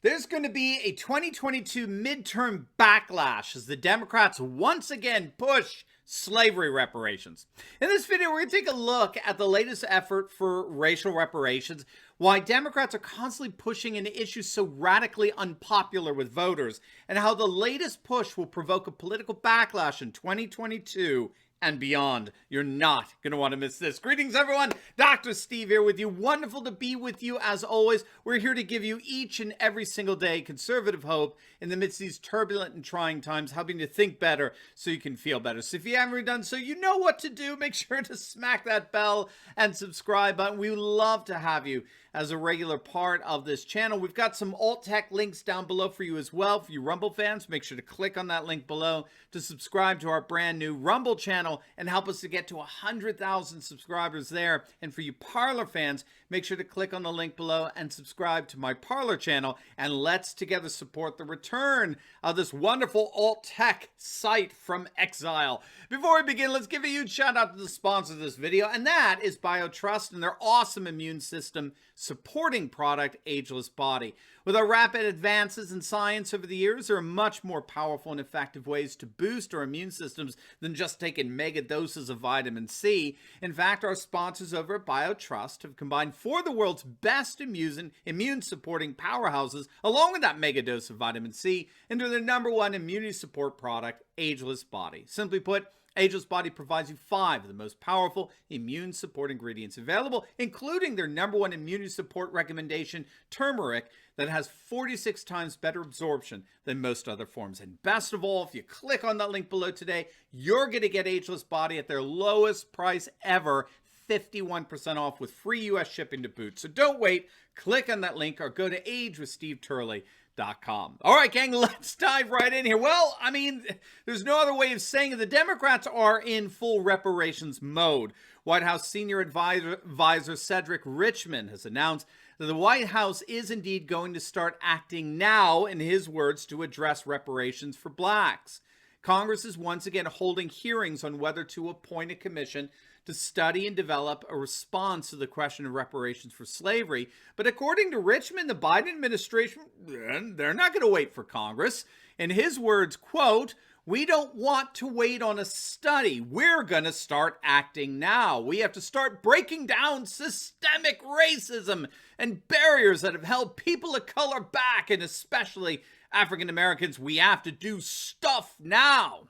There's going to be a 2022 midterm backlash as the Democrats once again push slavery reparations. In this video, we're going to take a look at the latest effort for racial reparations, why Democrats are constantly pushing an issue so radically unpopular with voters, and how the latest push will provoke a political backlash in 2022 and beyond. You're not going to want to miss this. Greetings, everyone. Dr. Steve here with you. Wonderful to be with you as always. We're here to give you each and every single day conservative hope in the midst of these turbulent and trying times, helping you to think better so you can feel better. So if you haven't already done so, you know what to do. Make sure to smack that bell and subscribe button. We would love to have you as a regular part of this channel. We've got some alt tech links down below for you as well. For you Rumble fans, make sure to click on that link below to subscribe to our brand new Rumble channel and help us to get to 100,000 subscribers there. And for you Parler fans, make sure to click on the link below and subscribe to my Parler channel, and let's together support the return of this wonderful alt tech site from exile. Before we begin, let's give a huge shout out to the sponsor of this video, and that is BioTrust and their awesome immune system supporting product, Ageless Body. With our rapid advances in science over the years, there are much more powerful and effective ways to boost our immune systems than just taking mega doses of vitamin C. In fact, our sponsors over at BioTrust have combined four of the world's best immune-supporting powerhouses, along with that mega dose of vitamin C, into their #1 immunity support product, Ageless Body. Simply put, Ageless Body provides you 5 of the most powerful immune support ingredients available, including their #1 immunity support recommendation, turmeric, that has 46 times better absorption than most other forms. And best of all, if you click on that link below today, you're going to get Ageless Body at their lowest price ever, 51% off with free US shipping to boot. So don't wait. Click on that link or go to agewithsteveturley.com. All right, gang, let's dive right in here. Well, I mean, there's no other way of saying it. The Democrats are in full reparations mode. White House senior advisor Cedric Richmond has announced that the White House is indeed going to start acting now, in his words, to address reparations for blacks. Congress is once again holding hearings on whether to appoint a commission to study and develop a response to the question of reparations for slavery. But according to Richmond, the Biden administration, they're not going to wait for Congress. In his words, quote, "We don't want to wait on a study. We're going to start acting now. We have to start breaking down systemic racism and barriers that have held people of color back, and especially African Americans. We have to do stuff now."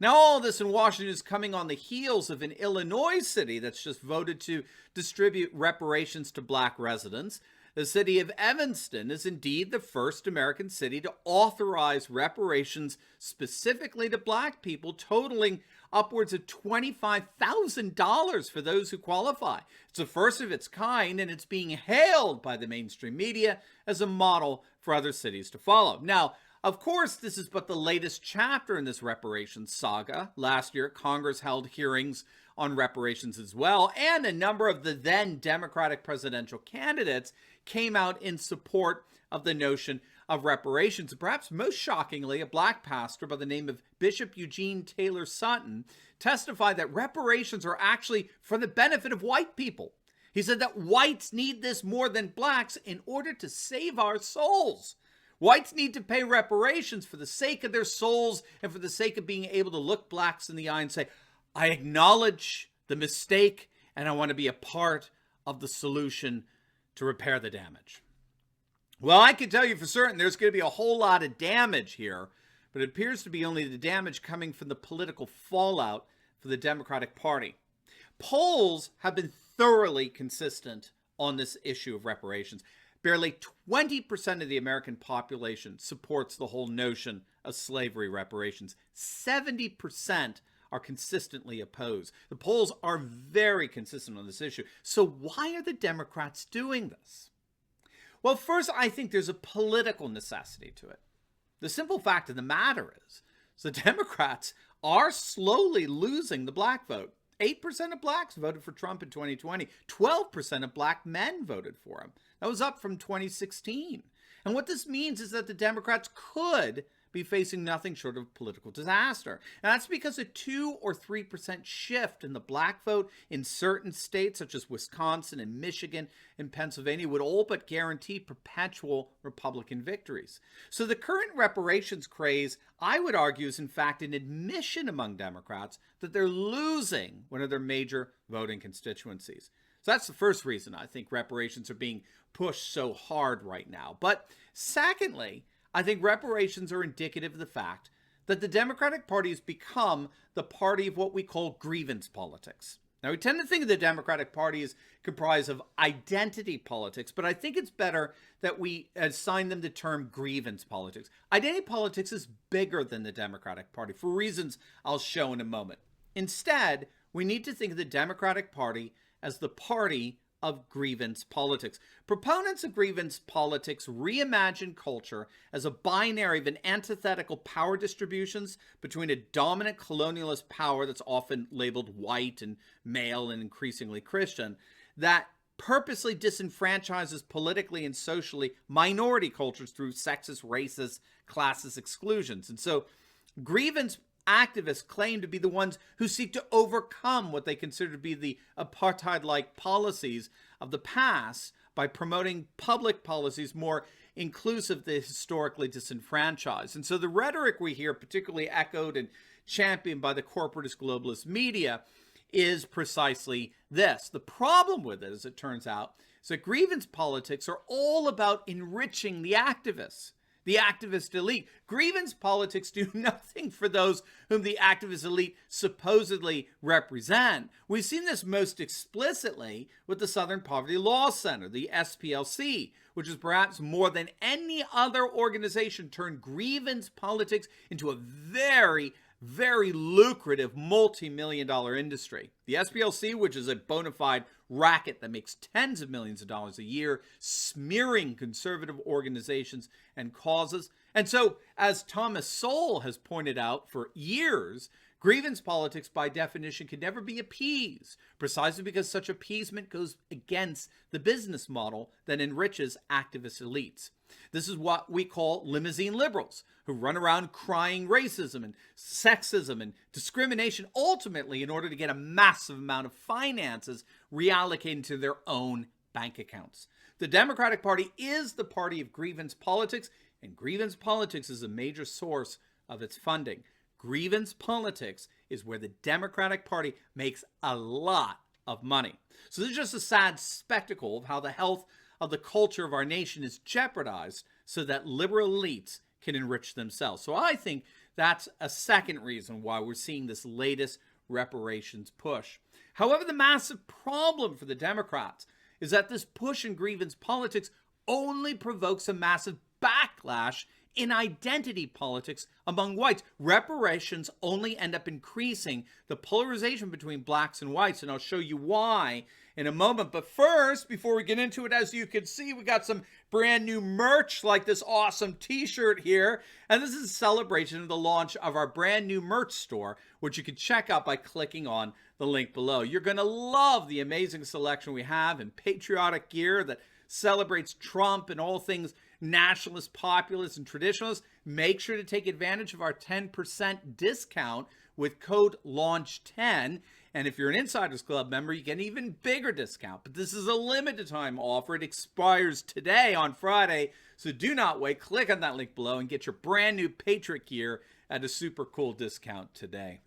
Now, all this in Washington is coming on the heels of an Illinois city that's just voted to distribute reparations to black residents. The city of Evanston is indeed the first American city to authorize reparations specifically to black people, totaling upwards of $25,000 for those who qualify. It's the first of its kind, and it's being hailed by the mainstream media as a model for other cities to follow. Now, of course, this is but the latest chapter in this reparations saga. Last year, Congress held hearings on reparations as well, and a number of the then Democratic presidential candidates came out in support of the notion of reparations. And perhaps most shockingly, a black pastor by the name of Bishop Eugene Taylor Sutton testified that reparations are actually for the benefit of white people. He said that whites need this more than blacks in order to save our souls. Whites need to pay reparations for the sake of their souls and for the sake of being able to look blacks in the eye and say, I acknowledge the mistake and I want to be a part of the solution to repair the damage. Well, I can tell you for certain there's going to be a whole lot of damage here, but it appears to be only the damage coming from the political fallout for the Democratic Party. Polls have been thoroughly consistent on this issue of reparations. Barely 20% of the American population supports the whole notion of slavery reparations. 70% are consistently opposed. The polls are very consistent on this issue. So why are the Democrats doing this? Well, first, I think there's a political necessity to it. The simple fact of the matter is the Democrats are slowly losing the black vote. 8% of blacks voted for Trump in 2020. 12% of black men voted for him. That was up from 2016. And what this means is that the Democrats could be facing nothing short of political disaster. And that's because a 2 or 3% shift in the black vote in certain states, such as Wisconsin and Michigan and Pennsylvania, would all but guarantee perpetual Republican victories. So the current reparations craze, I would argue, is in fact an admission among Democrats that they're losing one of their major voting constituencies. So that's the first reason I think reparations are being pushed so hard right now. But secondly, I think reparations are indicative of the fact that the Democratic Party has become the party of what we call grievance politics. Now, we tend to think of the Democratic Party as comprised of identity politics, but I think it's better that we assign them the term grievance politics. Identity politics is bigger than the Democratic Party for reasons I'll show in a moment. Instead, we need to think of the Democratic Party as the party of grievance politics. Proponents of grievance politics reimagine culture as a binary of an antithetical power distributions between a dominant colonialist power that's often labeled white and male and increasingly Christian, that purposely disenfranchises politically and socially minority cultures through sexist, racist, classist exclusions. And so grievance activists claim to be the ones who seek to overcome what they consider to be the apartheid-like policies of the past by promoting public policies more inclusive of the historically disenfranchised. And so the rhetoric we hear, particularly echoed and championed by the corporatist globalist media, is precisely this. The problem with it, as it turns out, is that grievance politics are all about enriching the activists, the activist elite. Grievance politics do nothing for those whom the activist elite supposedly represent. We've seen this most explicitly with the Southern Poverty Law Center, the SPLC, which is perhaps more than any other organization turned grievance politics into a very lucrative multi-million-dollar industry. The SPLC, which is a bona fide racket that makes tens of millions of dollars a year, smearing conservative organizations and causes. And so, as Thomas Sowell has pointed out for years, grievance politics by definition can never be appeased, precisely because such appeasement goes against the business model that enriches activist elites. This is what we call limousine liberals, who run around crying racism and sexism and discrimination, ultimately in order to get a massive amount of finances reallocated to their own bank accounts. The Democratic Party is the party of grievance politics, and grievance politics is a major source of its funding. Grievance politics is where the Democratic Party makes a lot of money. So this is just a sad spectacle of how the health of the culture of our nation is jeopardized so that liberal elites can enrich themselves. So I think that's a second reason why we're seeing this latest reparations push. However, the massive problem for the Democrats is that this push in grievance politics only provokes a massive backlash in identity politics among whites. Reparations only end up increasing the polarization between blacks and whites, and I'll show you why in a moment. But first, before we get into it, as you can see, we got some brand new merch like this awesome t-shirt here, and this is a celebration of the launch of our brand new merch store, which you can check out by clicking on the link below. You're going to love the amazing selection we have in patriotic gear that celebrates Trump and all things nationalist, populist, and traditionalist. Make sure to take advantage of our 10% discount with code LAUNCH10. And if you're an Insiders Club member, you get an even bigger discount. But this is a limited time offer. It expires today on Friday. So do not wait. Click on that link below and get your brand new Patriot gear at a super cool discount today.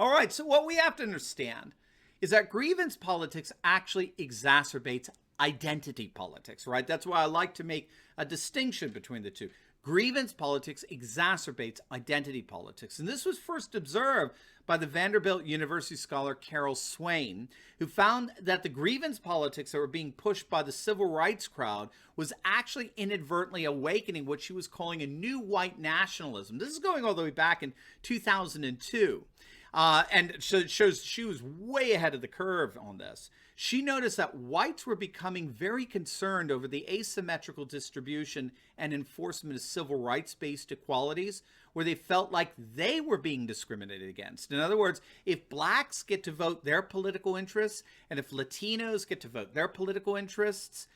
All right, so what we have to understand is that grievance politics actually exacerbates identity politics, right? That's why I like to make a distinction between the two. Grievance politics exacerbates identity politics. And this was first observed by the Vanderbilt University scholar Carol Swain, who found that the grievance politics that were being pushed by the civil rights crowd was actually inadvertently awakening what she was calling a new white nationalism. This is going all the way back in 2002. And so it shows she was way ahead of the curve on this. She noticed that whites were becoming very concerned over the asymmetrical distribution and enforcement of civil rights-based equalities, where they felt like they were being discriminated against. In other words, if blacks get to vote their political interests, and if Latinos get to vote their political interests,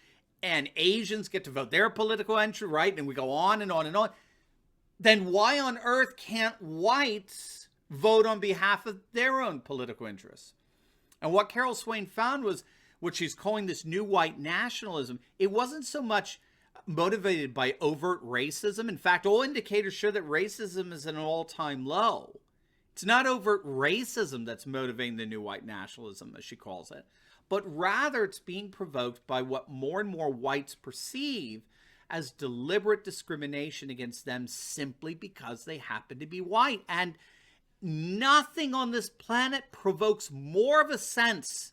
and Asians get to vote their political interests, right? And we go on and on and on. then why on earth can't whites vote on behalf of their own political interests? And what Carol Swain found was what she's calling this new white nationalism. It wasn't so much motivated by overt racism. In fact, all indicators show that racism is at an all-time low. It's not overt racism that's motivating the new white nationalism, as she calls it, but rather it's being provoked by what more and more whites perceive as deliberate discrimination against them simply because they happen to be white. And nothing on this planet provokes more of a sense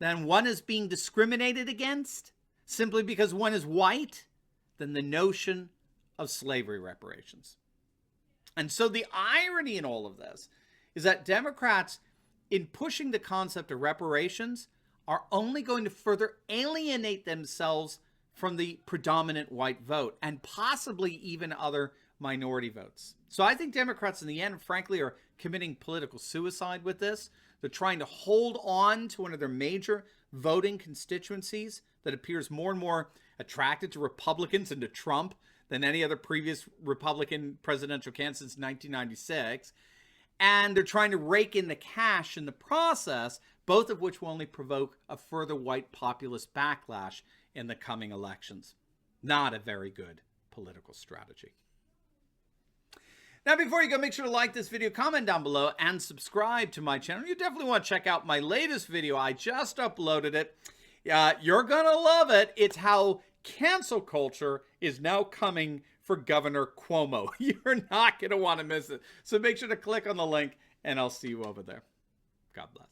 than one is being discriminated against simply because one is white than the notion of slavery reparations. And so the irony in all of this is that Democrats, in pushing the concept of reparations, are only going to further alienate themselves from the predominant white vote and possibly even other minority votes. So I think Democrats in the end, frankly, are committing political suicide with this. They're trying to hold on to one of their major voting constituencies that appears more and more attracted to Republicans and to Trump than any other previous Republican presidential candidate since 1996. And they're trying to rake in the cash in the process, both of which will only provoke a further white populist backlash in the coming elections. Not a very good political strategy. Now, before you go, make sure to like this video, comment down below, and subscribe to my channel. You definitely want to check out my latest video. I just uploaded it. You're going to love it. It's how cancel culture is now coming for Governor Cuomo. You're not going to want to miss it. So make sure to click on the link, and I'll see you over there. God bless.